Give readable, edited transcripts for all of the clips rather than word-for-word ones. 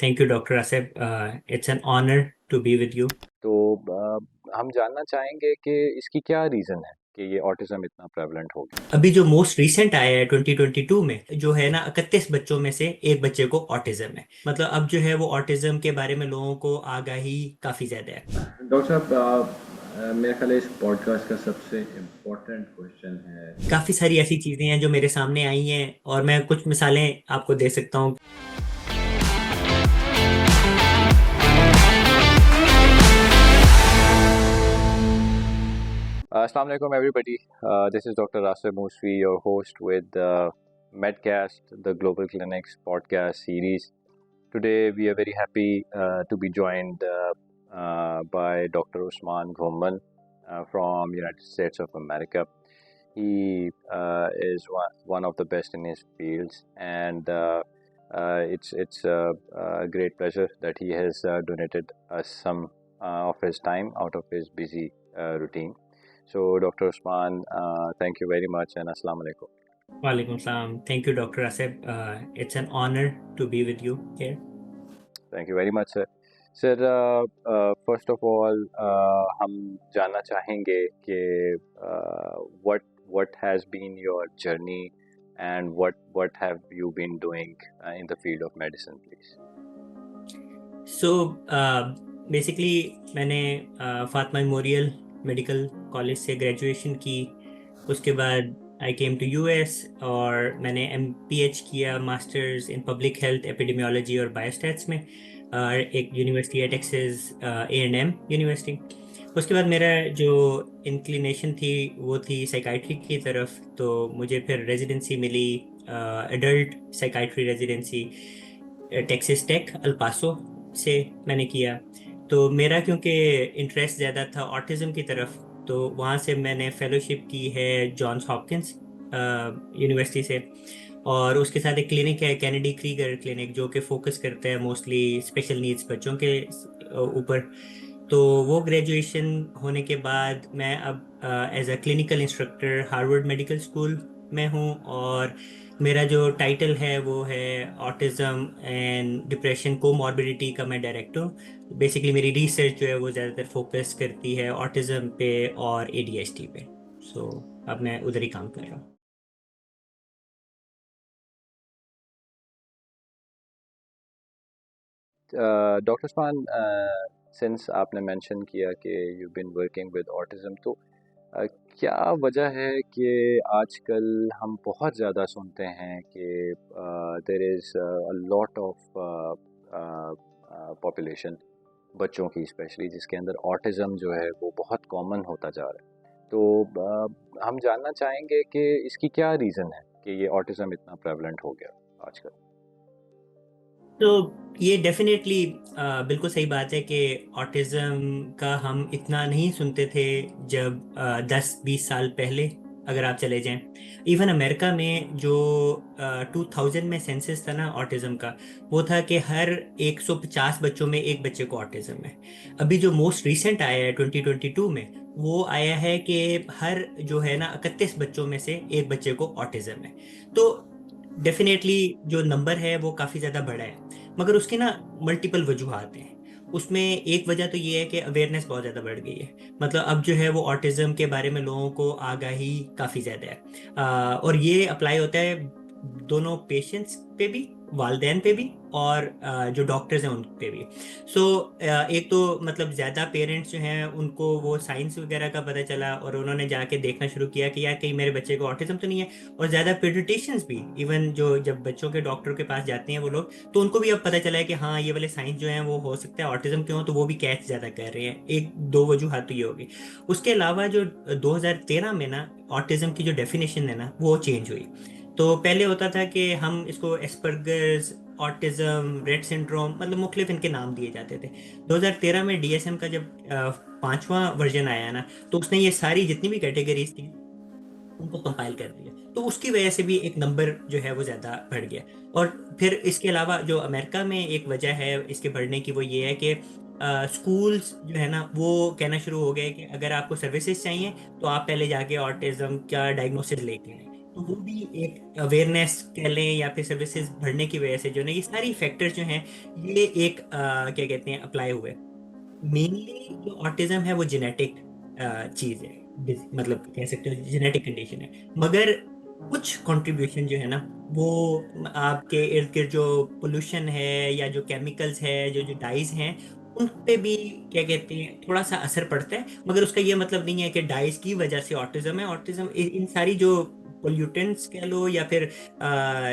Thank you, Dr. Asif. It's an honor to be with you. तो हम जानना चाहेंगे कि इसकी क्या रीज़न है कि ये ऑटिज़म इतना प्रेवलेंट हो गया? अभी जो मोस्ट रिसेंट आया है 2022 में जो है ना 31 बच्चों में से एक बच्चे को ऑटिज्म है। मतलब अब जो है वो ऑटिज्म के बारे में लोगों को आगाही काफी ज्यादा है। डॉक्टर साहब मेरे ख्याल है इस पॉडकास्ट का सबसे इम्पोर्टेंट क्वेश्चन है। काफी सारी ऐसी चीजें हैं जो मेरे सामने आई हैं और मैं कुछ मिसालें आपको दे सकता हूँ। Assalamu alaikum everybody. This is Dr. Asif Musfi, your host with Medcast, the Global Clinics podcast series. Today we are very happy to be joined by Dr. Usman Ghomman from United States of America. He is one of the best in his fields, and it's a great pleasure that he has donated us some of his time out of his busy routine. So, Dr. Usman, thank you very much, and Assalamu alaikum. Walaikum salam. Thank you, Dr. Asif. It's an honor to be with you here. Thank you very much, sir. Sir, first of all, हम जानना चाहेंगे कि what has been your journey and what have you been doing in the field of medicine, please? So basically मैंने Fatima memorial medical college से graduation की। उसके बाद आई came to US और मैंने MPH किया, masters in public health epidemiology और biostats में एक यूनिवर्सिटी है टेक्सास A&M यूनिवर्सिटी। उसके बाद मेरा जो इंक्लिनेशन थी वो थी साइकाइट्री की तरफ, तो मुझे फिर रेजिडेंसी मिली, adult psychiatry residency Texas Tech El Paso से मैंने किया। तो मेरा क्योंकि इंटरेस्ट ज़्यादा था ऑटिज़म की तरफ, तो वहाँ से मैंने फेलोशिप की है जॉन्स हॉपकिंस यूनिवर्सिटी से। और उसके साथ एक क्लिनिक है कैनेडी क्रीगर क्लिनिक जो कि फोकस करता है मोस्टली स्पेशल नीड्स बच्चों के ऊपर। तो वो ग्रेजुएशन होने के बाद मैं अब as a clinical instructor Harvard Medical School में हूँ, और मेरा जो टाइटल है वो है ऑटिज़म एंड डिप्रेशन कोमॉर्बिडिटी का मैं डायरेक्टर हूँ। बेसिकली मेरी रिसर्च जो है वो ज़्यादातर फोकस करती है ऑटिज़म पे और ADHD पे। सो अब मैं उधर ही काम कर रहा हूँ। Dr. Usman, since आपने mention किया कि you've been working with autism, तो क्या वजह है कि आजकल हम बहुत ज़्यादा सुनते हैं कि there is a lot of population बच्चों की स्पेशली जिसके अंदर ऑटिज़म जो है वो बहुत कॉमन होता जा रहा है। तो हम जानना चाहेंगे कि इसकी क्या रीज़न है कि ये ऑटिज़म इतना प्रेवलेंट हो गया आजकल? तो ये डेफिनेटली बिल्कुल सही बात है कि ऑटिज़म का हम इतना नहीं सुनते थे जब 10-20 साल पहले अगर आप चले जाएं। इवन अमेरिका में जो 2000 में सेंसस था ना ऑटिज़म का, वो था कि हर 150 बच्चों में एक बच्चे को ऑटिज़म है। अभी जो मोस्ट रिसेंट आया है 2022 में, वो आया है कि हर जो है ना 31 बच्चों में से एक बच्चे को ऑटिज़म है। तो डेफिनेटली जो नंबर है वो काफ़ी ज़्यादा बड़ा है, मगर उसके ना मल्टीपल वजूहात हैं। उसमें एक वजह तो ये है कि अवेयरनेस बहुत ज़्यादा बढ़ गई है। मतलब अब जो है वो ऑटिज़म के बारे में लोगों को आगाही काफ़ी ज़्यादा है, और ये अप्लाई होता है दोनों पेशेंट्स पे भी, वालदेन पे भी, और जो डॉक्टर्स हैं उन पे भी। सो एक तो मतलब ज़्यादा पेरेंट्स जो हैं उनको वो साइंस वगैरह का पता चला और उन्होंने जाके देखना शुरू किया कि यार कहीं मेरे बच्चे को ऑटिज़म तो नहीं है। और ज़्यादा पीडियाट्रिशियंस भी, इवन जो जब बच्चों के डॉक्टर के पास जाते हैं वो लोग, तो उनको भी अब पता चला है कि हाँ ये वाले साइंस जो हैं वो हो सकता है ऑटिज़म क्यों, तो वो भी कैच ज़्यादा कर रहे हैं। एक दो वजूहत तो ये होगी। उसके अलावा जो 2013 में ना ऑटिज़म की जो डेफिनेशन है ना वो चेंज हुई। तो पहले होता था कि हम इसको एस्पर्गर्स, ऑटिज्म, रेट सिंड्रोम, मतलब मुख्तलिफ इनके नाम दिए जाते थे। 2013 में DSM का जब 5वां वर्जन आया ना, तो उसने ये सारी जितनी भी कैटेगरीज थी उनको कंपाइल कर दिया। तो उसकी वजह से भी एक नंबर जो है वो ज़्यादा बढ़ गया। और फिर इसके अलावा जो अमेरिका में एक वजह है इसके बढ़ने की, वो ये है कि स्कूल्स जो है ना वो कहना शुरू हो गए कि अगर आपको सर्विसेज चाहिए तो आप पहले जाके ऑटिज्म का डायग्नोसिस लेके आए। तो वो भी एक अवेयरनेस कह लें या फिर सर्विसेज बढ़ने की वजह से जो है ना, ये सारी फैक्टर्स जो हैं ये एक क्या कहते हैं अप्लाई हुए। मेनली जो ऑटिज्म है वो जेनेटिक चीज है, मतलब कह सकते हो जेनेटिक कंडीशन है, मगर कुछ कंट्रीब्यूशन जो है ना वो आपके इर्द गिर्द जो पोल्यूशन है या जो केमिकल्स है जो जो डाइज हैं उन पे भी क्या कहते हैं थोड़ा सा असर पड़ता है। मगर उसका ये मतलब नहीं है कि डाइज की वजह से ऑटिज्म है। ऑटिज्म इन सारी जो पोल्यूटेंट्स कह लो या फिर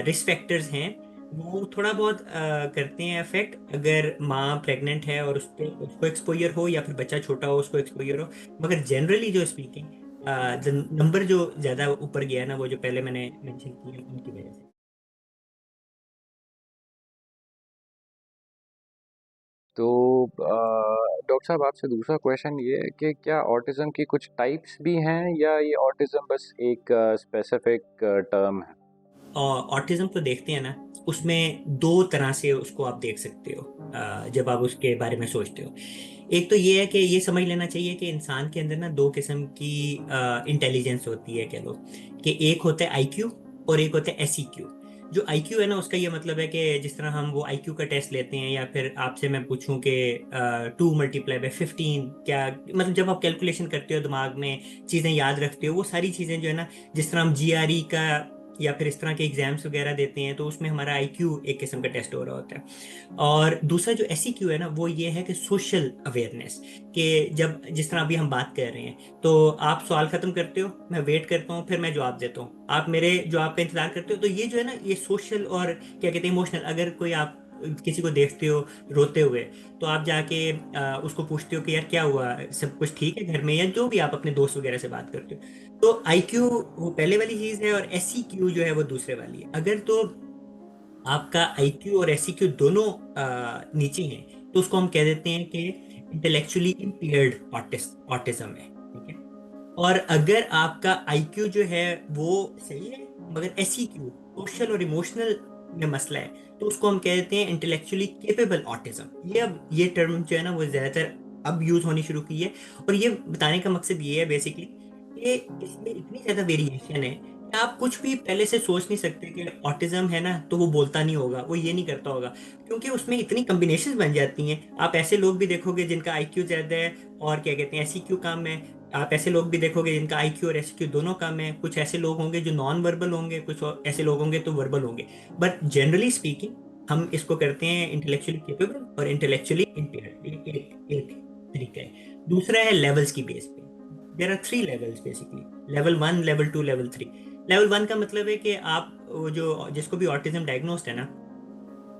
रिस्क फैक्टर्स हैं वो थोड़ा बहुत करते हैं अफेक्ट, अगर माँ प्रेग्नेंट है और उसको एक्सपोजर हो या फिर बच्चा छोटा हो उसको एक्सपोजर हो। मगर जनरली जो स्पीकिंग नंबर जो ज्यादा ऊपर गया है ना वो जो पहले मैंने मेंशन किया उनकी वजह से। तो डॉक्टर साहब, आपसे दूसरा क्वेश्चन ये है कि क्या ऑटिज्म की कुछ टाइप्स भी हैं या ये ऑटिज्म बस एक स्पेसिफिक टर्म है? ऑटिज्म तो देखते हैं ना उसमें दो तरह से उसको आप देख सकते हो जब आप उसके बारे में सोचते हो। एक तो ये है कि ये समझ लेना चाहिए कि इंसान के अंदर ना दो किस्म की इंटेलिजेंस होती है कह लो, कि एक होता है आईक्यू और एक होता है एसईक्यू। जो आईक्यू है ना उसका ये मतलब है कि जिस तरह हम वो आईक्यू का टेस्ट लेते हैं या फिर आपसे मैं पूछूं कि 2 × 15 क्या, मतलब जब आप कैलकुलेशन करते हो दिमाग में चीज़ें याद रखते हो वो सारी चीज़ें जो है ना, जिस तरह हम जीआरई का या फिर इस तरह के एग्जाम्स वगैरह देते हैं तो उसमें हमारा आईक्यू एक किस्म का टेस्ट हो रहा होता है। और दूसरा जो एसईक्यू है ना वो ये है कि सोशल अवेयरनेस, कि जब जिस तरह अभी हम बात कर रहे हैं तो आप सवाल खत्म करते हो, मैं वेट करता हूँ, फिर मैं जवाब देता हूँ, आप मेरे जवाब का इंतजार करते हो। तो ये जो है ना ये सोशल और क्या कहते हैं इमोशनल, अगर कोई आप किसी को देखते हो रोते हुए तो आप जाके उसको पूछते हो कि यार क्या हुआ, सब कुछ ठीक है घर में, या जो भी आप अपने दोस्त वगैरह से बात करते हो। तो आईक्यू वो पहले वाली चीज है और एसईक्यू जो है वो दूसरे वाली है। अगर तो आपका आईक्यू और एसईक्यू दोनों नीचे हैं तो उसको हम कह देते हैं कि इंटेलेक्चुअली इम्पेयर्ड ऑटिज्म है, ठीक है। और अगर आपका आईक्यू जो है वो सही है मगर एसईक्यू सोशल और इमोशनल में मसला है तो उसको हम कह देते हैं इंटेलेक्चुअली केपेबल ऑटिज्म। ये अब ये टर्म जो है ना वो ज्यादातर अब यूज होनी शुरू की है। और ये बताने का मकसद ये है बेसिकली कि इसमें इतनी ज्यादा वेरिएशन है कि आप कुछ भी पहले से सोच नहीं सकते कि ऑटिज्म है ना तो वो बोलता नहीं होगा, वो ये नहीं करता होगा, क्योंकि उसमें इतनी कॉम्बिनेशन बन जाती हैं। आप ऐसे लोग भी देखोगे जिनका आईक्यू ज्यादा है और क्या कहते हैं एसईक्यू कम है। आप ऐसे लोग भी देखोगे जिनका आईक्यू और एसक्यू दोनों कम है। कुछ ऐसे लोग होंगे जो नॉन वर्बल होंगे, कुछ ऐसे लोग होंगे तो वर्बल होंगे। बट जनरली स्पीकिंग हम इसको करते हैं इंटेलेक्चुअली केपेबल और इंटेलेक्चुअली इम्पेयर्ड। एक एक तरीका है। दूसरा है लेवल्स की बेस पे। There are 3 levels basically, level 1, level 2, level 3। Level 1 का मतलब है कि आप वो जो जिसको भी ऑटिज्म डायग्नोस्ड है ना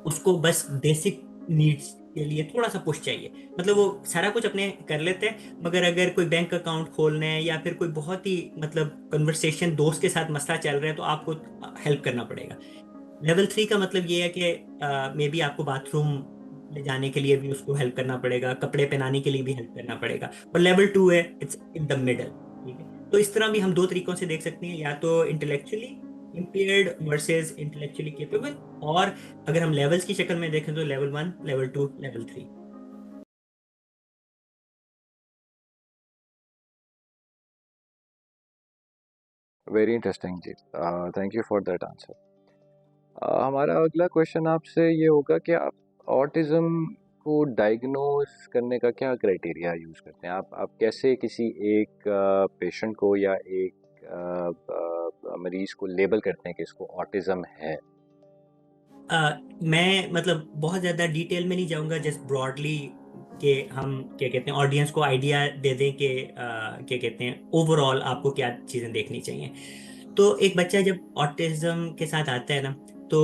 उसको बस बेसिक नीड्स के लिए थोड़ा सा पुश चाहिए। मतलब वो सारा कुछ अपने कर लेते हैं मगर अगर कोई बैंक अकाउंट खोलना है या फिर कोई बहुत ही मतलब कन्वर्सेशन दोस्त के साथ मसला चल रहा है तो आपको हेल्प करना पड़ेगा। लेवल 3 का मतलब ये है कि मे बी आपको बाथरूम ले जाने के लिए भी उसको हेल्प करना पड़ेगा, कपड़े पहनाने के लिए भी हेल्प करना पड़ेगा। और लेवल 2 है इट्स इन द मिडल, ठीक है। तो इस तरह भी हम दो तरीकों से देख सकते हैं, या तो intellectually impaired versus intellectually capable, और अगर हम लेवल्स की शक्ल में देखें तो level 1, level 2, level 3। Very interesting जी, thank you for that answer. हमारा अगला क्वेश्चन आपसे ये होगा कि आप ऑटिज्म को डायग्नोज करने का क्या क्राइटेरिया यूज़ करते हैं? आप कैसे किसी एक पेशेंट को या एक मरीज़ को लेबल करते हैं कि इसको ऑटिज्म है? मैं मतलब बहुत ज़्यादा डिटेल में नहीं जाऊंगा, जस्ट ब्रॉडली कि हम क्या कहते हैं ऑडियंस को आइडिया दे दें कि क्या कहते हैं ओवरऑल आपको क्या चीज़ें देखनी चाहिए। तो एक बच्चा जब ऑटिज्म के साथ आता है ना तो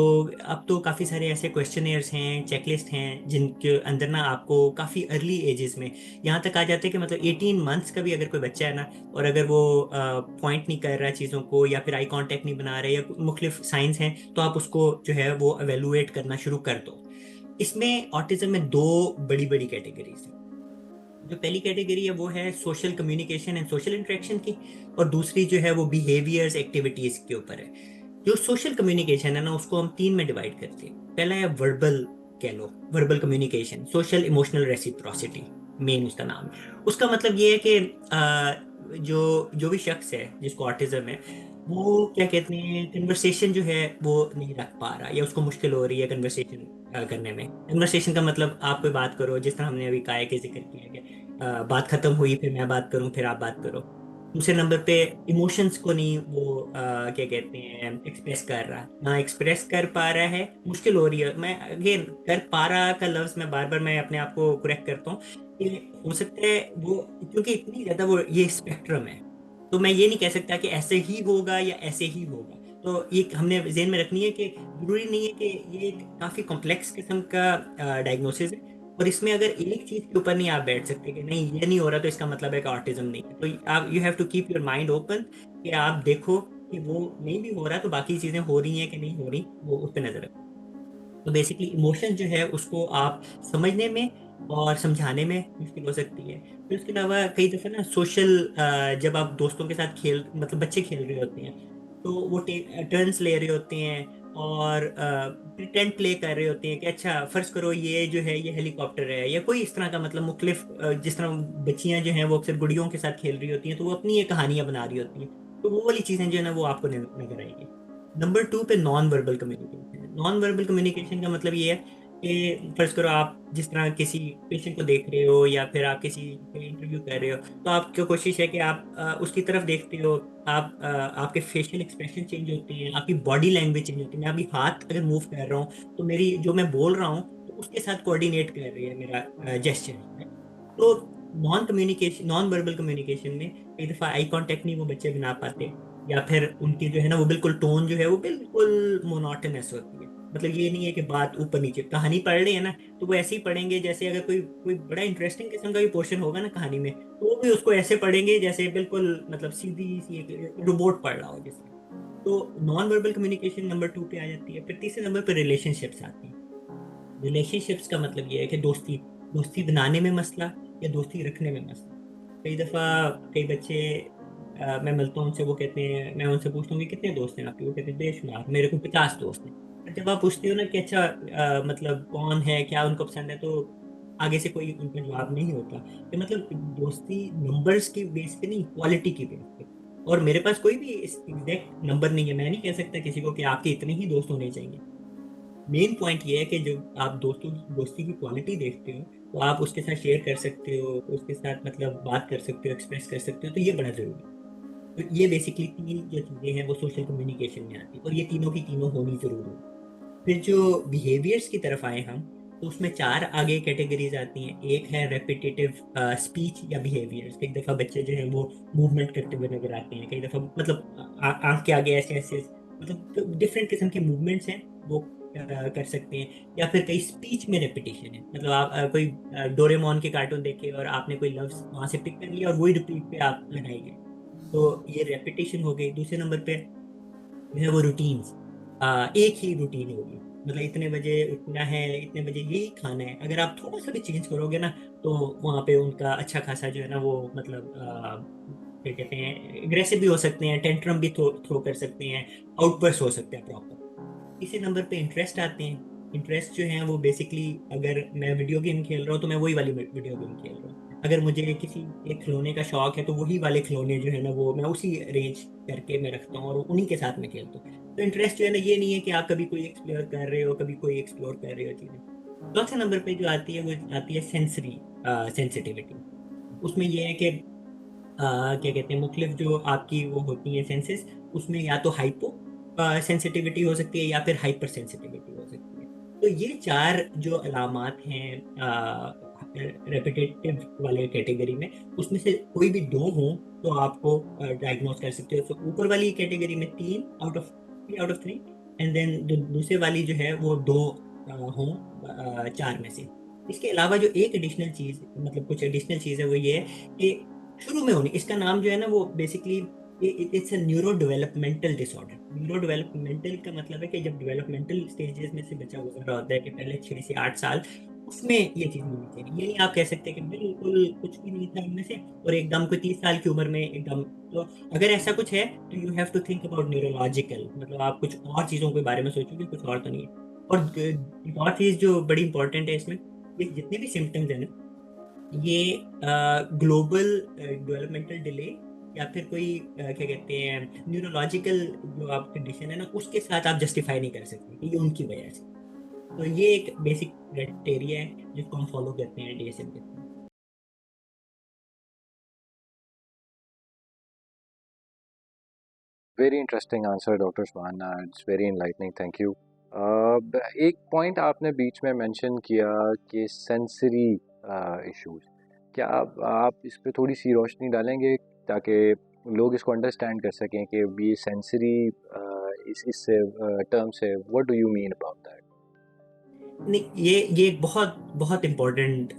अब तो काफ़ी सारे ऐसे क्वेश्चनेयर्स हैं, चेकलिस्ट हैं जिनके अंदर ना आपको काफ़ी अर्ली एजेस में यहाँ तक आ जाते हैं कि मतलब 18 मंथ्स का भी अगर कोई बच्चा है ना और अगर वो पॉइंट नहीं कर रहा है चीज़ों को या फिर आई कांटेक्ट नहीं बना रहा है या मुख्तलिफ साइंस हैं तो आप उसको जो है वो एवेलुएट करना शुरू कर दो। इसमें ऑटिज्म में दो बड़ी बड़ी कैटेगरीज हैं। जो पहली कैटेगरी है वो है social communication and social interaction की, और दूसरी जो है वो बिहेवियर्स एक्टिविटीज के ऊपर है। जो सोशल कम्युनिकेशन है ना उसको हम तीन में डिवाइड करते हैं। पहला है वर्बल, कह लो verbal communication, social emotional reciprocity मेन उसका नाम है। उसका मतलब ये है कि जो जो भी शख्स है जिसको ऑटिज्म है वो क्या कहते हैं, कन्वर्सेशन जो है वो नहीं रख पा रहा, या उसको मुश्किल हो रही है कन्वर्सेशन करने में। कन्वर्सेशन का मतलब आप कोई बात करो, जिस तरह हमने अभी काय के जिक्र किया कि बात खत्म हुई, फिर मैं बात करूं, फिर आप बात करो। दूसरे नंबर पे इमोशंस को नहीं वो क्या कहते हैं एक्सप्रेस कर रहा, ना एक्सप्रेस कर पा रहा है, मुश्किल हो रही है। मैं अगेन कर पा रहा का लफ्ज मैं बार बार मैं अपने आप को करेक्ट करता हूँ कि हो सकता है वो, क्योंकि इतनी ज्यादा वो ये स्पेक्ट्रम है, तो मैं ये नहीं कह सकता कि ऐसे ही होगा या ऐसे ही होगा। तो ये हमने ज़हन में रखनी है कि जरूरी नहीं है कि ये एक काफ़ी कॉम्प्लेक्स किस्म का डायग्नोसिस है, और इसमें अगर एक चीज़ के ऊपर नहीं आप बैठ सकते कि नहीं ये नहीं हो रहा तो इसका मतलब है कि ऑटिज्म नहीं है। तो आप you have to keep your mind open कि आप देखो कि वो नहीं भी हो रहा तो बाकी चीज़ें हो रही हैं कि नहीं हो रही, वो उस पर नज़र रखो। तो बेसिकली इमोशन जो है उसको आप समझने में और समझाने में मुश्किल हो सकती है। फिर उसके अलावा कई दफ़ा ना सोशल, जब आप दोस्तों के साथ खेल, मतलब बच्चे खेल रहे होते हैं, तो वो टर्न्स ले रहे होते हैं और प्रिटेंड प्ले कर रहे होते हैं कि अच्छा फर्ज करो ये जो है ये हेलीकॉप्टर है, या कोई इस तरह का, मतलब मुख्तलिफ जिस तरह बच्चियां जो हैं वो अक्सर गुड़ियों के साथ खेल रही होती हैं, तो वो अपनी ये कहानियां बना रही होती हैं। तो वो वाली चीज़ें जो है ना वो आपको नजर आएंगी। नंबर टू पे non verbal communication. Non verbal communication का मतलब ये है कि फर्ज करो आप जिस तरह किसी पेशेंट को देख रहे हो, या फिर आप किसी कोई इंटरव्यू कर रहे हो, तो आपकी कोशिश है कि आप उसकी तरफ देखते हो, आप आपके फेशियल एक्सप्रेशन चेंज होते हैं, आपकी बॉडी लैंग्वेज चेंज होती है। मैं अभी हाथ अगर मूव कर रहा हूँ तो मेरी जो मैं बोल रहा हूँ तो उसके साथ कोऑर्डिनेट कर रही है मेरा जेस्चर। तो नॉन वर्बल कम्युनिकेशन में कई दफा आई कांटेक्ट नहीं वो बच्चे बना पाते, या फिर उनकी जो है ना वो बिल्कुल टोन जो है वो बिल्कुल मोनोटोनस होती है। मतलब ये नहीं है कि बात ऊपर नीचे, कहानी पढ़ रहे हैं ना तो वो ऐसे ही पढ़ेंगे जैसे अगर कोई कोई बड़ा इंटरेस्टिंग किस्म का भी पोर्शन होगा ना कहानी में, तो वो भी उसको ऐसे पढ़ेंगे जैसे बिल्कुल मतलब सीधी सी एक रोबोट पढ़ रहा हो जैसे। तो non verbal communication number two पे आ जाती है। फिर तीसरे नंबर पर रिलेशनशिप्स आती है। रिलेशनशिप्स का मतलब ये है कि दोस्ती, दोस्ती बनाने में मसला या दोस्ती रखने में मसला। कई दफ़ा कई बच्चे मैं मिलता हूँ उनसे, वो कहते हैं, मैं उनसे पूछता हूँ कि कितने दोस्त हैं आपके, वो कहते हैं बेशुमार, मेरे को 50 दोस्त हैं। पर जब आप पूछते हो ना कि अच्छा मतलब कौन है, क्या उनको पसंद है, तो आगे से कोई उनका जवाब नहीं होता कि मतलब दोस्ती नंबर्स की बेस पे नहीं, क्वालिटी की बेस पे। और मेरे पास कोई भी एग्जैक्ट नंबर नहीं है, मैं नहीं कह सकता किसी को कि आपके इतने ही दोस्त होने चाहिए। मेन पॉइंट ये है कि जो आप दोस्ती की क्वालिटी देखते हो, तो आप उसके साथ शेयर कर सकते हो, उसके साथ मतलब बात कर सकते हो, एक्सप्रेस कर सकते हो, तो ये बड़ा जरूरी है। तो ये बेसिकली तीन जो चीजें हैं वो सोशल कम्युनिकेशन में आती है, और ये तीनों की तीनों होनी जरूरी है। फिर जो बिहेवियर्स की तरफ आए हम, तो उसमें चार आगे कैटेगरीज आती हैं। एक है रेपिटेटिव स्पीच या बिहेवियर्स। कई दफा बच्चे जो हैं वो मूवमेंट करते हुए नजर आते हैं, कई दफा मतलब आंख के आगे ऐसे ऐसे, मतलब डिफरेंट किस्म के मूवमेंट्स हैं वो कर सकते हैं। या फिर कई स्पीच में रेपिटेशन है, मतलब आप कोई डोरेमोन के कार्टून देखे और आपने कोई लफ्ज वहां से पिक कर लिया और वही रिपीट पे आप लगाएंगे, तो ये रेपिटेशन हो गई। दूसरे नंबर पे जो है वो रूटीन्स, एक ही रूटीन होगी, मतलब इतने बजे उठना है, इतने बजे यही खाना है। अगर आप थोड़ा सा भी चेंज करोगे ना, तो वहाँ पे उनका अच्छा खासा जो है ना वो मतलब क्या कहते हैं, एग्रेसिव भी हो सकते हैं, टेंट्रम भी थ्रो कर सकते हैं, आउटबर्स्ट हो सकते हैं प्रॉपर। इसी नंबर पे इंटरेस्ट आते हैं। इंटरेस्ट जो है वो बेसिकली, अगर मैं वीडियो गेम खेल रहा हूँ तो मैं वही वाली वीडियो गेम खेल रहा हूँ, अगर मुझे किसी एक खिलौने का शौक है तो वही वाले खिलौने जो है ना वो मैं उसी रेंज करके मैं रखता हूँ और उन्हीं के साथ में खेलता हूँ। तो इंटरेस्ट जो है ना ये नहीं है कि आप कभी कोई एक्सप्लोर कर रहे हो, कभी कोई एक्सप्लोर कर रहे हो चीज़ें। चौथे नंबर पे जो आती है वो आती है सेंसरी सेंसिटिविटी। उसमें ये है कि क्या कहते हैं, मुख्तलिफ जो आपकी वो होती हैं सेंसेस, उसमें या तो हाइपो सेंसिटिविटी हो सकती है या फिर हाइपर सेंसिटिविटी हो सकती है। तो ये चार जो अलामात हैं रेपिटेटिव वाले कैटेगरी में, उसमें से कोई भी दो हों तो आपको डायग्नोस कर सकते हो। तो ऊपर वाली कैटेगरी में तीन out of three, and then दूसरे वाली जो है वो दो हों चार में से। इसके अलावा जो एक एडिशनल चीज, मतलब कुछ एडिशनल चीज है, वो ये है कि शुरू में होनी, इसका नाम जो है ना वो basically it's a neuro developmental disorder. Neuro developmental का मतलब है कि जब डेवलपमेंटल स्टेजेस में से बच्चा गुजर रहा होता है कि पहले 6 से 8 साल, उसमें ये चीज नहीं चाहिए। ये नहीं आप कह सकते कि बिल्कुल कुछ भी नहीं था इनमें से और एकदम कोई 30 साल की उम्र में एकदम। तो अगर ऐसा कुछ है तो you have to think about neurological, मतलब आप कुछ और चीजों के बारे में सोचोगे, कुछ और तो नहीं है। और एक और चीज जो बड़ी इंपॉर्टेंट है इसमें, ये जितने भी सिम्टम्स है ना, ये ग्लोबल डेवलपमेंटल डिले या फिर कोई क्या कहते हैं न्यूरोलॉजिकल जो आप कंडीशन है ना उसके साथ आप जस्टिफाई नहीं कर सकते कि ये उनकी वजह से। तो ये एक बेसिक क्राइटेरिया है जिसको हम फॉलो करते हैं डीएसएम के through. Very interesting answer doctor Suhana, it's very enlightening, thank you. एक पॉइंट आपने बीच में मेंशन किया कि सेंसरी इश्यूज, क्या आप इस पे थोड़ी सी रोशनी डालेंगे ताकि लोग इसको अंडरस्टैंड कर सकें कि ये सेंसरी इस टर्म से what do you mean about that? नहीं, ये एक बहुत बहुत इम्पोर्टेंट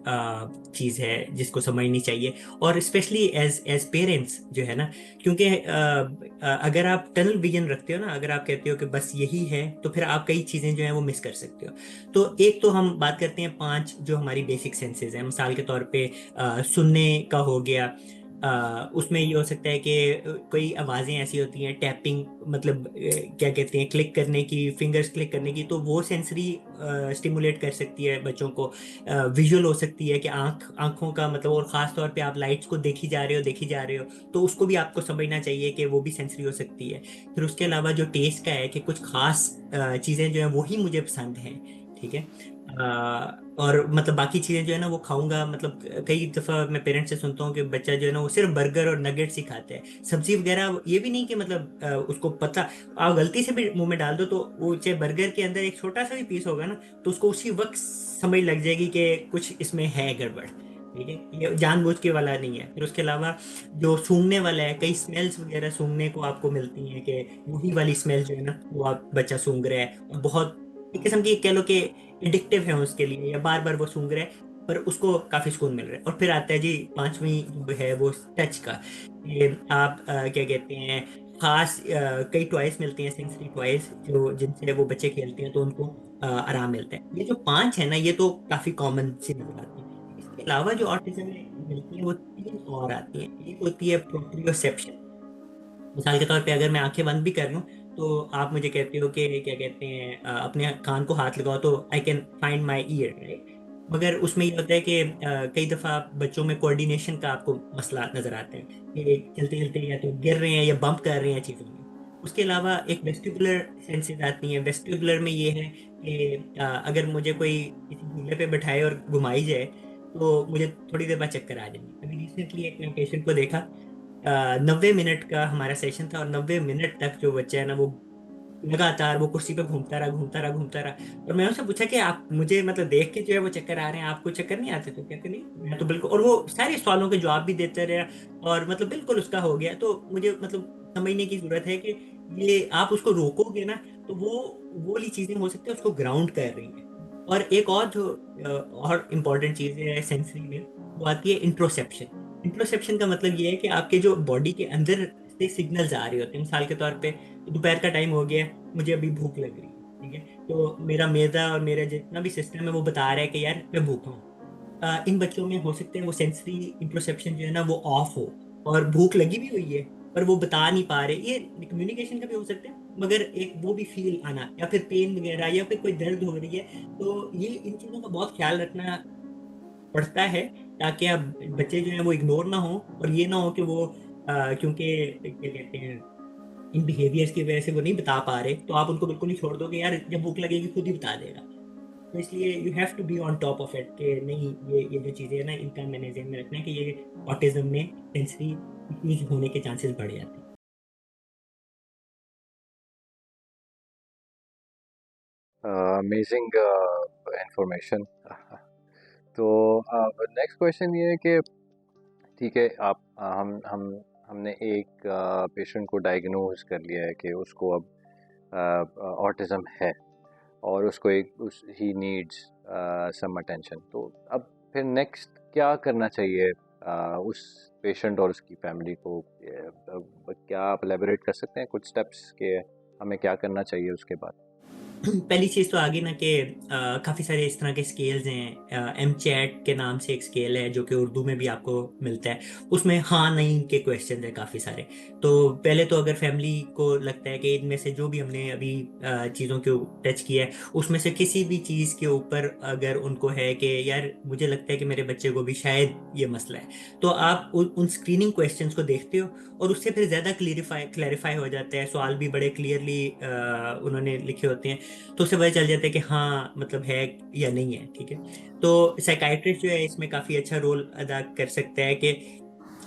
चीज़ है जिसको समझनी चाहिए, और स्पेशली एज एज पेरेंट्स जो है ना, क्योंकि अगर आप टनल विजन रखते हो ना, अगर आप कहते हो कि बस यही है, तो फिर आप कई चीज़ें जो है वो मिस कर सकते हो। तो एक तो हम बात करते हैं 5 जो हमारी बेसिक सेंसेस हैं, मिसाल के तौर पे सुनने का हो गया। उसमें ये हो सकता है कि कोई आवाज़ें ऐसी होती हैं टैपिंग, मतलब क्या कहते हैं क्लिक करने की, फिंगर्स क्लिक करने की, तो वो सेंसरी स्टिमुलेट कर सकती है बच्चों को। विजुअल हो सकती है कि आंखों का मतलब, और ख़ास तौर पे आप लाइट्स को देखी जा रहे हो, तो उसको भी आपको समझना चाहिए कि वो भी सेंसरी हो सकती है। फिर उसके अलावा जो टेस्ट का है कि कुछ खास चीज़ें जो है वही मुझे पसंद हैं, ठीक है। और मतलब बाकी चीज़ें जो है ना वो खाऊंगा, मतलब कई दफ़ा मैं पेरेंट्स से सुनता हूँ कि बच्चा जो है ना वो सिर्फ बर्गर और नगेट्स ही खाता है, सब्जी वगैरह ये भी नहीं कि मतलब उसको पता, आप गलती से भी मुंह में डाल दो तो वो चाहे बर्गर के अंदर एक छोटा सा भी पीस होगा ना, तो उसको उसी वक्त समझ लग जाएगी कि कुछ इसमें है गड़बड़, ठीक है। ये जानबूझ के वाला नहीं है। फिर उसके अलावा जो सूंघने वाला है, कई स्मेल्स वगैरह सूंघने को आपको मिलती हैं कि वही वाली स्मेल जो है ना वो आप बच्चा सूंघ रहा है, और बहुत एक किस्म की कह लो कि एडिक्टिव है उसके लिए, या बार बार वो सूंघ रहा है पर उसको काफी सुकून मिल रहा है। और फिर आता है जी पांचवी जो है वो टच का। ये आप क्या कहते हैं खास कई टॉयज मिलते हैं, सेंसरी टॉयज जो जिनसे वो बच्चे खेलते हैं तो उनको आराम मिलता है। ये जो 5 है ना ये तो काफी कॉमन सी नजर आती है। इसके अलावा जो ऑटिज्म में मिलती है वो 3 और आती हैं। एक होती है प्रोप्रियोसेप्शन। मिसाल के तौर पे अगर मैं आंखें बंद भी कर लूं तो आप मुझे कहते हो कि क्या कहते हैं अपने कान को हाथ लगाओ तो I can find my year, right. मगर उसमें ये होता है कि कई दफ़ा बच्चों में कोऑर्डिनेशन का आपको मसला नजर आता है कि चलते चलते या तो गिर रहे हैं या बम्प कर रहे हैं चीज़ों में। उसके अलावा एक वेस्टिबुलर सेंसेस आती हैं। वेस्टिबुलर में ये है कि अगर मुझे कोई किसी झूले पे बैठाए और घुमाई जाए तो मुझे थोड़ी देर बाद चक्कर आ जाएंगे। अभी रिसेंटली एक मैं पेशेंट को देखा, 90 मिनट का हमारा सेशन था, और 90 मिनट तक जो बच्चा है ना वो लगातार वो कुर्सी पे घूमता रहा घूमता रहा घूमता रहा। और मैं उनसे पूछा कि आप मुझे मतलब देख के जो है वो चक्कर आ रहे हैं, आपको चक्कर नहीं आते? तो कहते नहीं, मैं तो बिल्कुल। और वो सारे सवालों के जवाब भी देते रहे, और मतलब बिल्कुल उसका हो गया। तो मुझे मतलब समझने की जरूरत है कि ये आप उसको रोकोगे ना तो वो वाली चीजें हो सकती है उसको ग्राउंड कर रही है। और एक और जो और इम्पोर्टेंट चीज है सेंसरी में, वो आती है इंट्रोसेप्शन। इंट्रोसेप्शन का मतलब ये है कि आपके जो बॉडी के अंदर से सिग्नल्स आ रहे होते हैं। मिसाल के तौर पे दोपहर का टाइम हो गया है, मुझे अभी भूख लग रही है, ठीक है। तो मेरा मैदा और मेरा जितना भी सिस्टम है वो बता रहा है कि यार मैं भूखा हूँ। इन बच्चों में हो सकते हैं वो सेंसरी इंट्रोसेप्शन जो है ना वो ऑफ हो, और भूख लगी भी हुई है पर वो बता नहीं पा रहे। ये कम्युनिकेशन का भी हो सकता है, मगर एक वो भी फील आना, या फिर पेन वगैरह, या फिर कोई दर्द हो रही है। तो ये इन चीज़ों का बहुत ख्याल रखना पड़ता है ताकि अब बच्चे जो है वो इग्नोर ना हो, और ये ना हो कि वो क्योंकि क्या कहते हैं इन बिहेवियर्स की वजह से वो नहीं बता पा रहे, तो आप उनको बिल्कुल नहीं छोड़ दोगे, यार जब भूख लगेगी खुद ही बता देगा। तो इसलिए you have to be on top of it कि नहीं, ये जो चीज़ें हैं ना इनका मैंने ध्यान में रखना है कि ये ऑटिज्म में सेंसरी इश्यूज होने के चांसेस बढ़ जाते हैं। Amazing information. तो नेक्स्ट क्वेश्चन ये है कि ठीक है, आप हमने एक पेशेंट को डायग्नोज कर लिया है कि उसको अब ऑटिज़म है, और उसको एक उस ही नीड्स सम अटेंशन। तो अब फिर नेक्स्ट क्या करना चाहिए उस पेशेंट और उसकी फैमिली को? क्या आप एलेबोरेट कर सकते हैं कुछ स्टेप्स के हमें क्या करना चाहिए उसके बाद? पहली चीज़ तो आगे ना कि काफ़ी सारे इस तरह के स्केल्स हैं। एम चैट के नाम से एक स्केल है जो कि उर्दू में भी आपको मिलता है। उसमें हाँ नहीं के क्वेश्चन है काफ़ी सारे। तो पहले तो अगर फैमिली को लगता है कि इनमें से जो भी हमने अभी चीज़ों को टच किया है उसमें से किसी भी चीज़ के ऊपर अगर उनको है कि यार मुझे लगता है कि मेरे बच्चे को भी शायद ये मसला है, तो आप उन स्क्रीनिंग क्वेश्चंस को देखते हो और उससे फिर ज़्यादा क्लैरिफाई हो जाता है। सवाल भी बड़े क्लियरली उन्होंने लिखे होते हैं, तो उससे पता चल जाता है कि हाँ मतलब है या नहीं है। ठीक है, तो साइकाइट्रिस्ट जो है इसमें काफ़ी अच्छा रोल अदा कर सकता है कि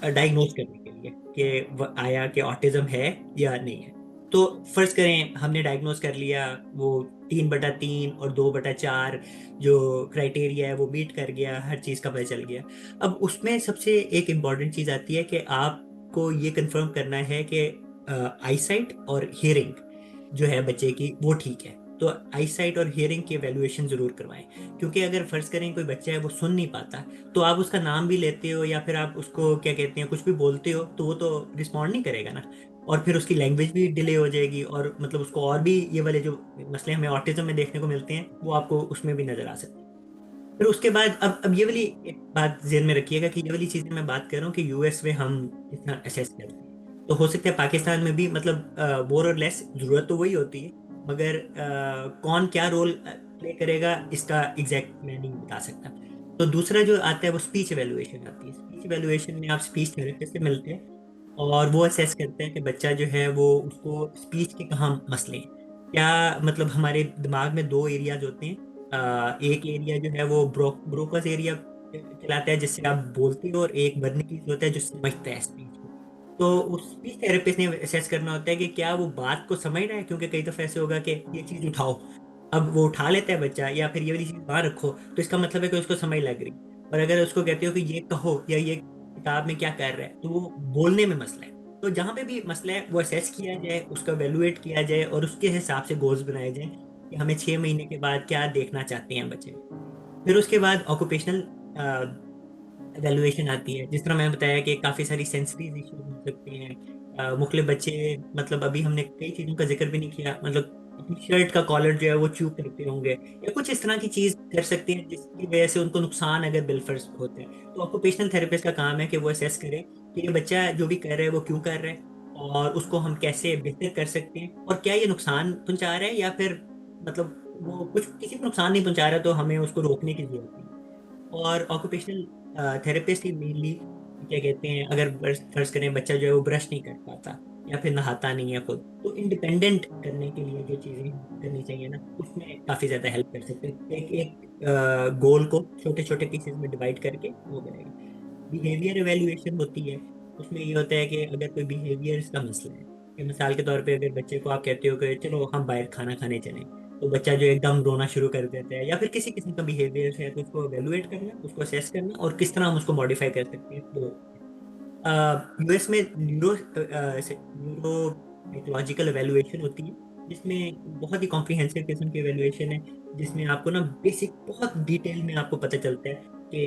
डायग्नोज करने के लिए कि आया कि ऑटिज्म है या नहीं है। तो फर्ज करें हमने डायग्नोज कर लिया, वो 3/3 और 2/4 जो क्राइटेरिया है वो मीट कर गया, हर चीज़ का पता चल गया। अब उसमें सबसे एक इम्पॉर्टेंट चीज़ आती है कि आपको ये कंफर्म करना है कि आईसाइट और हियरिंग जो है बच्चे की वो ठीक है। तो आईसाइट और हियरिंग की एवेल्युएशन ज़रूर करवाएं, क्योंकि अगर फ़र्ज़ करें कोई बच्चा है वो सुन नहीं पाता, तो आप उसका नाम भी लेते हो या फिर आप उसको क्या कहते हैं कुछ भी बोलते हो तो वो तो रिस्पॉन्ड नहीं करेगा ना, और फिर उसकी लैंग्वेज भी डिले हो जाएगी और मतलब उसको और भी ये वाले जो मसले हमें ऑटिज्म में देखने को मिलते हैं वो आपको उसमें भी नज़र आ सकते हैं। फिर उसके बाद अब ये वाली एक बात ज़हन में रखिएगा कि ये वाली चीज़ें मैं बात कर रहा हूँ कि यूएस में हम इतना असेस करते हैं, तो हो सकता है पाकिस्तान में भी मतलब मोर और लेस ज़रूरत तो वही होती है, मगर कौन क्या रोल प्ले करेगा इसका एग्जैक्ट मैं नहीं बता सकता। तो दूसरा जो आता है वो स्पीच एवेलुएशन आती है। स्पीच एवेलुएशन में आप स्पीच थेरेपिस्ट से मिलते हैं और वो असेस करते हैं कि बच्चा जो है वो उसको स्पीच के कहाँ मसले हैं। क्या मतलब हमारे दिमाग में दो एरियाज होते हैं। एक एरिया जो है वो ब्रोकस एरिया कहलाता है जिससे आप बोलते हो, और एक बर्निकीज होता है जो समझता है स्पीच को। तो उस स्पीच थेरेपिस्ट ने असेस करना होता है कि क्या वो बात को समझ रहा है, क्योंकि कई दफा ऐसे होगा कि ये चीज उठाओ, अब वो उठा लेता है बच्चा, या फिर ये वाली चीज वहां रखो, तो इसका मतलब है कि उसको समझ लग रही। और अगर उसको कहते हो कि ये कहो या ये किताब में क्या कर रहा है, तो वो बोलने में मसला है। तो जहाँ पे भी मसला है वो असेस किया जाए, उसका वैल्यूएट किया जाए और उसके हिसाब से गोल्स बनाए जाए कि हमें 6 महीने के बाद क्या देखना चाहते हैं बच्चे। फिर उसके बाद ऑक्यूपेशनल एवेलुएशन आती है। जिस तरह मैंने बताया कि काफ़ी सारी सेंसरीज इश्यूज हो सकते हैं। मुख्तलिफ बच्चे, मतलब अभी हमने कई चीज़ों का जिक्र भी नहीं किया, मतलब अपनी शर्ट का कॉलर जो है वो च्यू करते होंगे या कुछ इस तरह की चीज़ कर सकते हैं जिसकी वजह से उनको नुकसान अगर बिलफर्ज होते हैं। तो ऑक्यूपेशनल थेरेपिस्ट का काम है कि वो असेस करे कि ये बच्चा जो भी कर रहा है वो क्यों कर रहा है, और उसको हम कैसे बेहतर कर सकते हैं, और क्या ये नुकसान पहुंचा रहा है या फिर मतलब वो कुछ किसी को नुकसान नहीं पहुंचा रहा, तो हमें उसको रोकने की जरूरत नहीं। और ऑक्यूपेशनल थेरेपिस्ट ही मेनली क्या कहते हैं, अगर फर्ज करें बच्चा जो है वो ब्रश नहीं कर पाता या फिर नहाता नहीं है खुद, तो इंडिपेंडेंट करने के लिए जो चीज़ें करनी चाहिए ना उसमें काफ़ी ज़्यादा हेल्प कर सकते हैं। एक एक गोल को छोटे छोटे पीसेस में डिवाइड करके वो करेगा। बिहेवियर एवेल्युएशन होती है। उसमें ये होता है कि अगर कोई बिहेवियर का मसला है, कि मिसाल के तौर पे अगर बच्चे को आप कहते हो कि चलो हम बाहर खाना खाने चलें, तो बच्चा जो एकदम रोना शुरू कर देता है या फिर किसी किस्म का बिहेवियर है, तो उसको एवेलुएट करना, उसको असेस करना और किस तरह हम उसको मॉडिफाई कर सकते हैं। तो यूएस में न्यूरो साइकोलॉजिकल एवेलुएशन होती है, जिसमें बहुत ही कॉम्प्रिहेंसिव किस्म की एवेलुएशन है, जिसमें आपको ना बेसिक बहुत डिटेल में आपको पता चलता है कि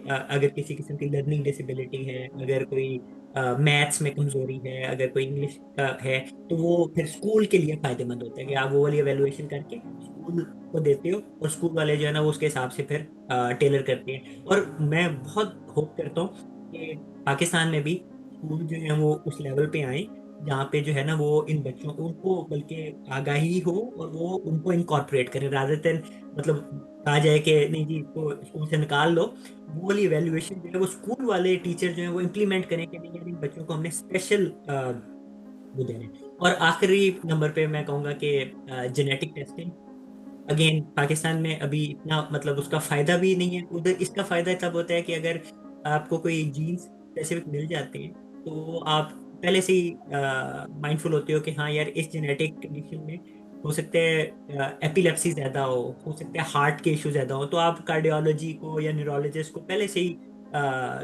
अगर किसी किस्म की लर्निंग डिसेबिलिटी है, अगर कोई मैथ्स में कमजोरी है, अगर कोई इंग्लिश का है, तो वो फिर स्कूल के लिए फायदेमंद होता है कि आप वो वाली एवेलुएशन करके स्कूल को देते हो और स्कूल वाले जो है ना वो उसके हिसाब से फिर टेलर करते हैं। और मैं बहुत होप करता हूँ कि पाकिस्तान में भी स्कूल जो है वो उस लेवल पे आए जहाँ पे जो है ना वो इन बच्चों को उनको बल्कि आगाही हो और वो उनको इनकॉर्पोरेट करें, रादर देन मतलब कहा जाए कि नहीं जी इसको स्कूल से निकाल लो। वो वाली वैल्यूएशन जो है वो स्कूल वाले टीचर जो है वो इम्प्लीमेंट करें कि नहीं यार इन बच्चों को हमने स्पेशल वो देना है। और आखिरी नंबर पे मैं कहूँगा कि जेनेटिक टेस्टिंग। अगेन पाकिस्तान में अभी इतना मतलब उसका फायदा भी नहीं है, उधर इसका फायदा तब होता है कि अगर आपको कोई जीन्स स्पेसिफिक मिल जाते हैं, तो आप पहले से ही माइंडफुल होते हो कि हाँ यार इस जेनेटिक कंडीशन में हो सकता है एपिलेप्सी ज्यादा हो सकता है हार्ट के इशू ज्यादा हो, तो आप कार्डियोलॉजी को या न्यूरोलॉजिस्ट को पहले से ही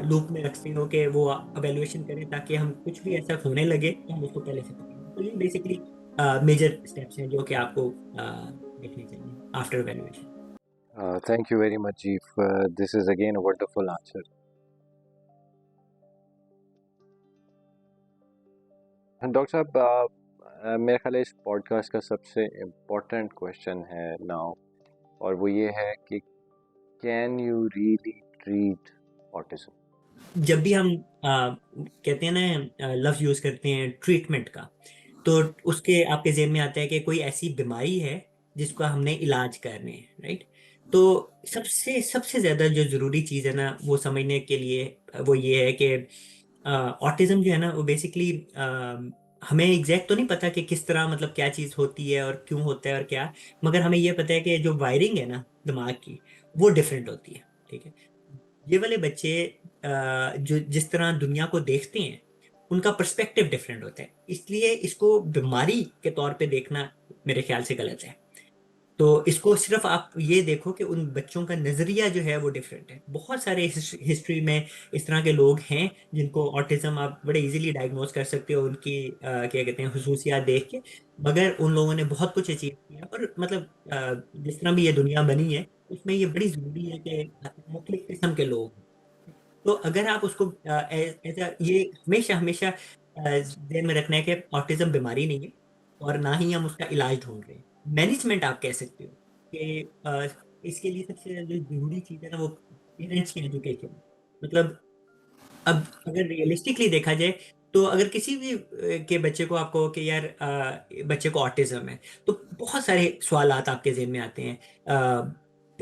लूप में रखते हो कि वो अवेल्युएशन करें, ताकि हम कुछ भी ऐसा होने लगे तो हम उसको पहले से पकड़ें। तो ये बेसिकली मेजर स्टेप्स हैं जो कि आपको देखने चाहिए after evaluation. Thank you very much, Jeef. This is again a wonderful answer. And Dr. Saab, मेरे ख्याल है इस पॉडकास्ट का सबसे इम्पोर्टेंट क्वेश्चन है नाउ, और वो ये है कि can you really treat autism? जब भी हम कहते हैं ना लफ्ज यूज करते हैं ट्रीटमेंट का, तो उसके आपके जेहन में आता है कि कोई ऐसी बीमारी है जिसका हमने इलाज करने हैं, राइट? तो सबसे सबसे ज्यादा जो जरूरी चीज है ना वो समझने के लिए वो ये है कि ऑटिज्म जो है ना वो बेसिकली हमें एग्जैक्ट तो नहीं पता कि किस तरह, मतलब क्या चीज होती है और क्यों होता है और क्या, मगर हमें ये पता है कि जो वायरिंग है ना दिमाग की वो डिफरेंट होती है, ठीक है? ये वाले बच्चे जो जिस तरह दुनिया को देखते हैं उनका पर्सपेक्टिव डिफरेंट होता है, इसलिए इसको बीमारी के तौर पे देखना मेरे ख्याल से गलत है। तो इसको सिर्फ आप ये देखो कि उन बच्चों का नजरिया जो है वो डिफरेंट है। बहुत सारे हिस्ट्री में इस तरह के लोग हैं जिनको ऑटिज्म आप बड़े इजीली डायग्नोज कर सकते हो उनकी क्या कहते हैं हुसूसियात देख के, मगर उन लोगों ने बहुत कुछ अचीव किया। और मतलब जिस तरह भी ये दुनिया बनी है उसमें ये बड़ी जरूरी है कि मुख्तलिफ किस्म के लोग हैं। तो अगर आप उसको ये हमेशा हमेशा ध्यान में रखना है कि ऑटिज्म बीमारी नहीं है और ना ही हम उसका इलाज ढूंढ रहे हैं, मैनेजमेंट आप कह सकते हो कि इसके लिए सबसे जो जरूरी चीज़ है ना वो पेरेंट्स की एजुकेशन। मतलब अब अगर रियलिस्टिकली देखा जाए तो अगर किसी भी के बच्चे को आपको कि यार बच्चे को ऑटिज्म है, तो बहुत सारे सवालात आपके जेहन में आते हैं।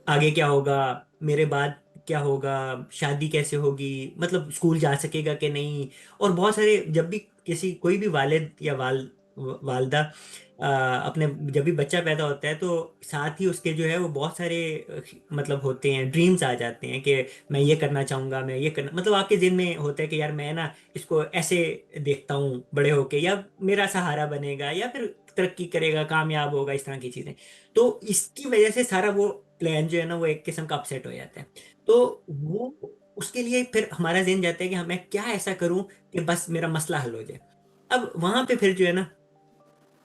आगे क्या होगा, मेरे बाद क्या होगा, शादी कैसे होगी, मतलब स्कूल जा सकेगा कि नहीं। और बहुत सारे, जब भी किसी कोई भी वालिद या वालदा अपने जब भी बच्चा पैदा होता है तो साथ ही उसके जो है वो बहुत सारे मतलब होते हैं, ड्रीम्स आ जाते हैं कि मैं ये करना चाहूंगा, मैं ये करना, मतलब आपके दिल में होता है कि यार मैं ना इसको ऐसे देखता हूँ बड़े होके, या मेरा सहारा बनेगा, या फिर तरक्की करेगा, कामयाब होगा, इस तरह की चीजें। तो इसकी वजह से सारा वो प्लान जो है ना वो एक किस्म का अपसेट हो जाता है। तो वो उसके लिए फिर हमारा जहन जाता है कि मैं क्या ऐसा करूं कि बस मेरा मसला हल हो जाए। अब वहां पे फिर जो है ना,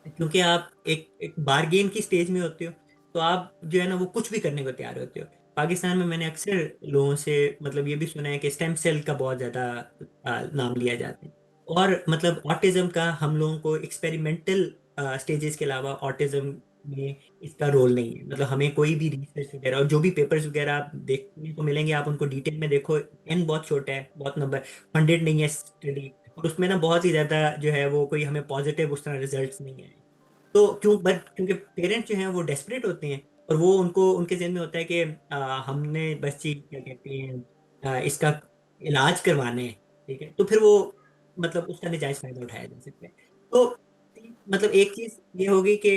क्योंकि आप एक बारगेन की स्टेज में होते हो, तो आप जो है ना वो कुछ भी करने को तैयार होते हो। पाकिस्तान में मैंने अक्सर लोगों से मतलब ये भी सुना है कि स्टेम सेल का बहुत ज्यादा नाम लिया जाता है। और मतलब ऑटिज्म का हम लोगों को एक्सपेरिमेंटल स्टेजेस के अलावा ऑटिज्म में इसका रोल नहीं है। मतलब हमें कोई भी रिसर्च वगैरह और जो भी पेपर्स वगैरह आप देखने को मिलेंगे, आप उनको डिटेल में देखो, एन बहुत छोटा है, बहुत नंबर फंडेड नहीं है स्टडी, और उसमें ना बहुत ही ज्यादा जो है वो कोई हमें पॉजिटिव उस तरह रिजल्ट्स नहीं है। तो क्योंकि पेरेंट्स जो हैं वो डेस्परेट होते हैं, और वो उनको उनके ज़हन में होता है कि हमने बस चीज क्या कहते हैं इसका इलाज करवाना है, ठीक है? तो फिर वो मतलब उसका नजायज फायदा उठाया जा सकता है। तो मतलब एक चीज ये होगी कि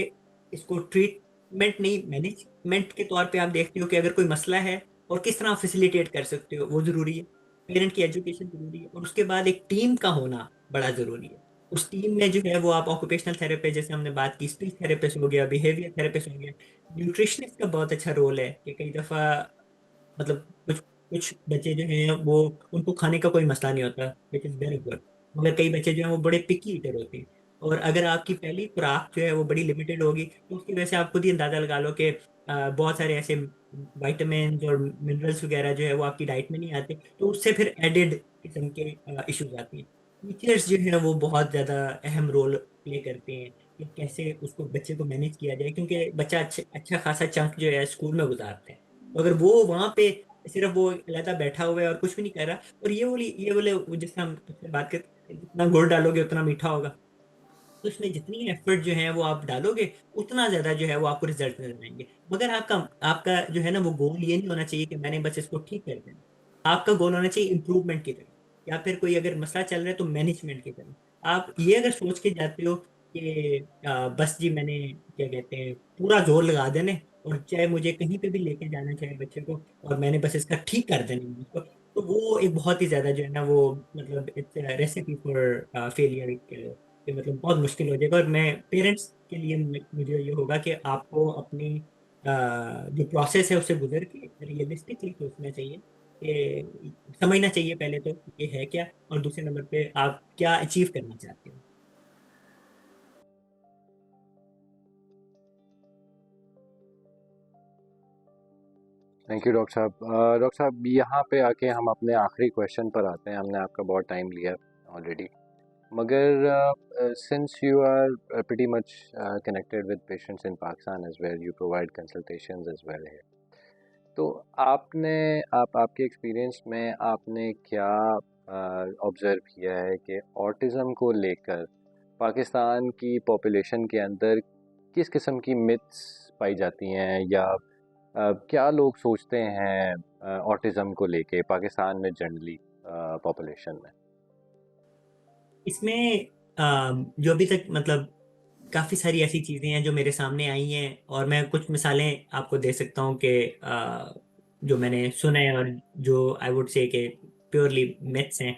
इसको ट्रीटमेंट नहीं, मैनेजमेंट के तौर पे आप देखते हो कि अगर कोई मसला है और किस तरह फैसिलिटेट कर सकते हो वो जरूरी है। पेरेंट की एजुकेशन जरूरी है, और उसके बाद एक टीम का होना बड़ा जरूरी है। उस टीम में जो है वो आप ऑक्यूपेशनल थेरेपी जैसे हमने बात की, स्पीच थेरेपिस्ट हो गया, बिहेवियर थेरेपिस्ट हो गया, न्यूट्रिशनिस्ट का बहुत अच्छा रोल है कि कई दफा मतलब कुछ कुछ बच्चे जो हैं वो उनको खाने का कोई मसला नहीं होता, विच इज वेरी गुड। मगर कई बच्चे जो हैं वो बड़े पिकी ईटर होते हैं, और अगर आपकी पहली खुराक जो है वो बड़ी लिमिटेड होगी तो उसकी वजह से आप खुद ही अंदाजा लगा लो कि बहुत सारे ऐसे वाइटामिन और मिनरल्स वगैरह जो है वो आपकी डाइट में नहीं आते, तो उससे फिर एडेड किस्म के इश्यूज आते हैं। टीचर्स जो है वो बहुत ज़्यादा अहम रोल प्ले करते हैं कि कैसे उसको बच्चे को मैनेज किया जाए, क्योंकि बच्चा अच्छा खासा चंक जो है स्कूल में गुजारते हैं। तो अगर वो वहां पे सिर्फ वो अलहदा बैठा हुआ है और कुछ भी नहीं कर रहा, और ये बोले जिस तरह हम उससे बात करते हैं, जितना गुड़ डालोगे उतना मीठा होगा, तो इसमें जितनी एफर्ट जो है वो आप डालोगे उतना ज्यादा जो है वो आपको रिजल्ट नजर आएंगे। मगर आपका आपका जो है ना वो गोल ये नहीं होना चाहिए कि मैंने बस इसको ठीक कर देना। आपका गोल होना चाहिए इम्प्रूवमेंट की तरफ, या फिर कोई अगर मसला चल रहा है तो मैनेजमेंट की तरफ। आप ये अगर सोच के जाते हो कि बस जी मैंने क्या कहते हैं पूरा जोर लगा देने, और चाहे मुझे कहीं पे भी लेके जाना चाहे बच्चे को, और मैंने बस इसका ठीक कर देना है उसको, तो वो एक बहुत ही ज्यादा जो है ना वो मतलब इट्स रेसिपी फॉर फेलियर, कि मतलब बहुत मुश्किल हो जाएगा। और मैं पेरेंट्स के लिए मुझे ये होगा कि आपको अपनी जो प्रोसेस है उससे गुजर के रियलिस्टिकली सोचना चाहिए कि समझना चाहिए पहले तो ये है क्या, और दूसरे नंबर पे आप क्या अचीव करना चाहते हो। थैंक यू डॉक्टर साहब। डॉक्टर साहब, यहाँ पे आके हम अपने आखिरी क्वेश्चन पर आते हैं। हमने आपका बहुत टाइम लिया ऑलरेडी। मगर since you are pretty much connected with patients in Pakistan as well, you provide consultations as well here. तो आपके एक्सपीरियंस में आपने क्या ऑब्ज़र्व किया है कि ऑटिज़म को लेकर पाकिस्तान की पॉपुलेशन के अंदर किस किस्म की मिथ्स पाई जाती हैं, या क्या लोग सोचते हैं ऑटिज़म को लेके पाकिस्तान में जनरली पॉपुलेशन में? इसमें जो अभी तक मतलब काफ़ी सारी ऐसी चीज़ें हैं जो मेरे सामने आई हैं, और मैं कुछ मिसालें आपको दे सकता हूँ कि जो मैंने सुना है और जो आई वुड से कि प्योरली मिथ्स हैं।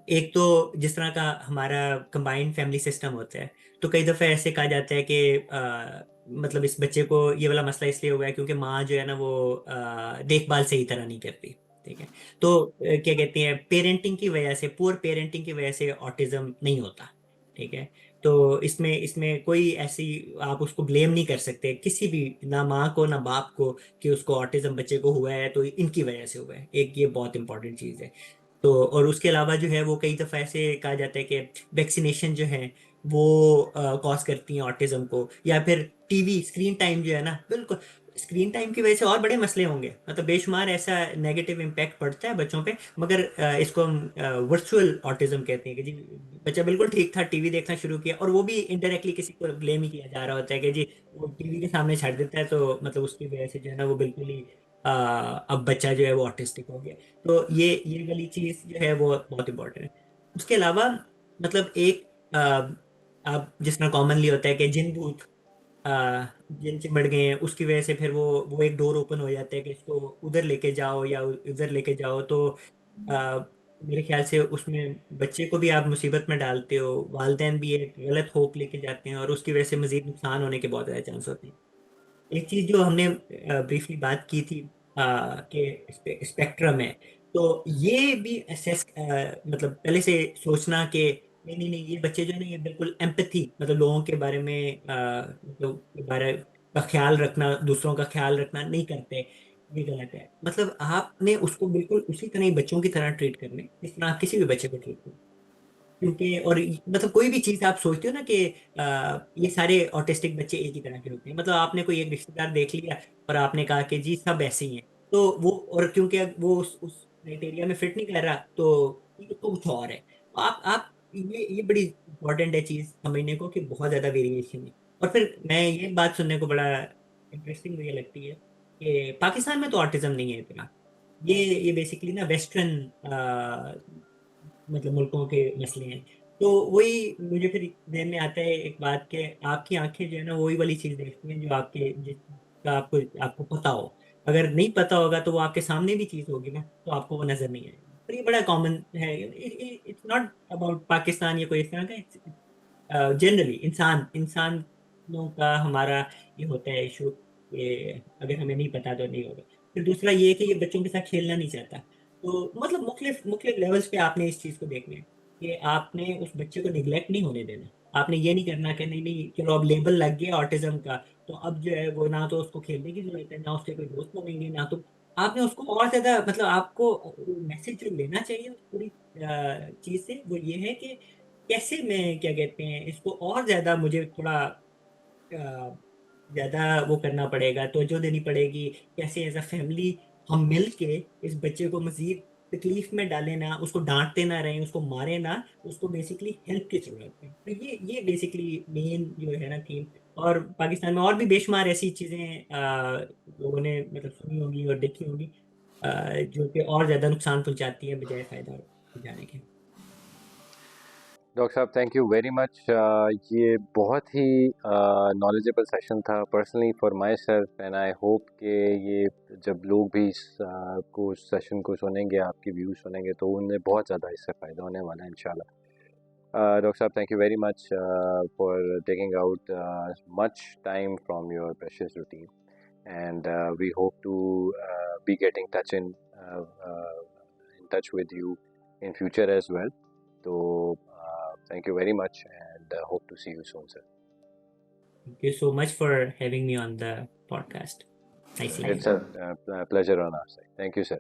एक तो जिस तरह का हमारा कंबाइंड फैमिली सिस्टम होता है, तो कई दफ़े ऐसे कहा जाता है कि मतलब इस बच्चे को ये वाला मसला इसलिए हो गया क्योंकि माँ जो है ना वो देखभाल सही तरह नहीं करती। ठीक है। तो क्या कहते हैं, पेरेंटिंग की वजह से, पुअर पेरेंटिंग की वजह से ऑटिज्म नहीं होता। ठीक है। तो इसमें इसमें कोई ऐसी आप उसको ब्लेम नहीं कर सकते किसी भी, ना माँ को ना बाप को, कि उसको ऑटिज्म बच्चे को हुआ है तो इनकी वजह से हुआ है। एक ये बहुत इंपॉर्टेंट चीज़ है। तो और उसके अलावा जो है वो कई दफ़ा ऐसे कहा जाता है कि वैक्सीनेशन जो है वो कॉज करती हैं ऑटिज्म को, या फिर टीवी स्क्रीन टाइम जो है ना, बिल्कुल स्क्रीन टाइम की वजह से और बड़े मसले होंगे, मतलब बेशुमार ऐसा नेगेटिव इम्पैक्ट पड़ता है बच्चों पे। मगर इसको हम वर्चुअल ऑटिज्म कहते हैं कि जी बच्चा बिल्कुल ठीक था, टीवी देखना शुरू किया, और वो भी इनडायरेक्टली किसी को ब्लेम ही किया जा रहा होता है कि जी वो टीवी के सामने छੱਡ देता है तो मतलब उसकी वजह से जो है ना वो बिल्कुल ही अब बच्चा जो है वो ऑटिस्टिक हो गया। तो ये वाली चीज़ जो है वो बहुत इंपॉर्टेंट है। उसके अलावा मतलब एक अब जिस तरह कॉमनली होता है कि जिन भूत जिन चिमड़ गए हैं, उसकी वजह से फिर वो एक डोर ओपन हो जाता है कि इसको उधर लेके जाओ या उधर लेके जाओ। तो आ, मेरे ख्याल से उसमें बच्चे को भी आप मुसीबत में डालते हो, वालिदैन भी एक गलत होप लेके जाते हैं, और उसकी वजह से मजीद नुकसान होने के बहुत ज़्यादा चांस होते हैं। एक चीज जो हमने ब्रीफली बात की थी कि स्पेक्ट्रम है, तो ये भी असेस मतलब पहले से सोचना कि नहीं नहीं नहीं, ये बच्चे जो है ना ये बिल्कुल एम्पैथी, मतलब लोगों के बारे में मतलब के बारे का ख्याल रखना, दूसरों का ख्याल रखना नहीं करते, ये गलत है। मतलब आपने उसको बिल्कुल उसी तरह ही बच्चों की तरह ट्रीट करने जिस तरह आप किसी भी बच्चे को ट्रीट करते, क्योंकि और मतलब कोई भी चीज आप सोचते हो ना कि ये सारे ऑटिस्टिक बच्चे एक ही तरह के होते हैं, मतलब आपने कोई एक रिश्तेदार देख लिया और आपने कहा कि जी सब ऐसे ही हैं, तो वो और क्योंकि वो उस क्राइटेरिया में फिट नहीं कर रहा तो कुछ और है। तो आप ये बड़ी इंपॉर्टेंट है चीज समझने को कि बहुत ज्यादा वेरिएशन है। और फिर मैं ये बात सुनने को बड़ा इंटरेस्टिंग मुझे लगती है कि पाकिस्तान में तो ऑटिज्म नहीं है इतना। ये बेसिकली ना वेस्टर्न मतलब मुल्कों के मसले हैं। तो वही मुझे फिर ध्यान में आता है एक बात कि आपकी आंखें जो है ना वही वाली चीज देखती हैं जो आपके जिसका आपको आपको पता हो। अगर नहीं पता होगा तो वो आपके सामने भी चीज होगी ना तो आपको वो नजर नहीं आएगी। तो ये बड़ा कॉमन है। इट्स नॉट अबाउट पाकिस्तान या कोई इस तरह का, जनरली इंसानों का हमारा ये होता है इशू कि अगर हमें नहीं पता तो नहीं होगा। फिर दूसरा ये है कि ये बच्चों के साथ खेलना नहीं चाहता। तो मतलब मुख्तलिफ मुख्तलिफ लेवल्स पे आपने इस चीज़ को देखना है कि आपने उस बच्चे को निगलेक्ट नहीं होने देना। आपने ये नहीं करना कि नहीं नहीं चलो अब लेबल लग गया ऑटिज्म का, तो अब जो है वो ना तो उसको खेलने की जरूरत है, ना उसके कोई दोस्त बनेंगे, ना तो आपने उसको और ज्यादा मतलब आपको मैसेज जो लेना चाहिए उस पूरी चीज से वो ये है कि कैसे मैं क्या कहते हैं इसको और ज्यादा मुझे थोड़ा ज्यादा वो करना पड़ेगा, तवज्जो देनी पड़ेगी। कैसे एज अ फैमिली हम मिल के इस बच्चे को मजीद तकलीफ में डालें ना, उसको डांटते ना रहें, उसको मारे ना, उसको बेसिकली हेल्प की जरूरत है। तो ये बेसिकली मेन जो है ना थीम। और पाकिस्तान में और भी बेशुमार ऐसी चीजें लोगों ने मतलब सुनी होंगी और देखी होंगी जो कि और ज्यादा नुकसान पहुंचाती है बजाय फायदा पहुंचाने के। डॉक्टर साहब, थैंक यू वेरी मच। ये बहुत ही नॉलेजेबल सेशन था personally for my self, and I hope कि ये जब लोग भी इस को सेशन को सुनेंगे, आपकी व्यूज सुनेंगे, तो उन्हें बहुत ज़्यादा इससे फ़ायदा होने वाला है इंशाल्लाह। डॉक्टर साहब, thank you very much for taking out much time from your precious routine, and we hope to be getting uh, uh, in touch with you in future as well. So thank you very much, and hope to see you soon, sir. Thank you so much for having me on the podcast. Nice seeing It's you. Sir, a pleasure on our side. Thank you, sir.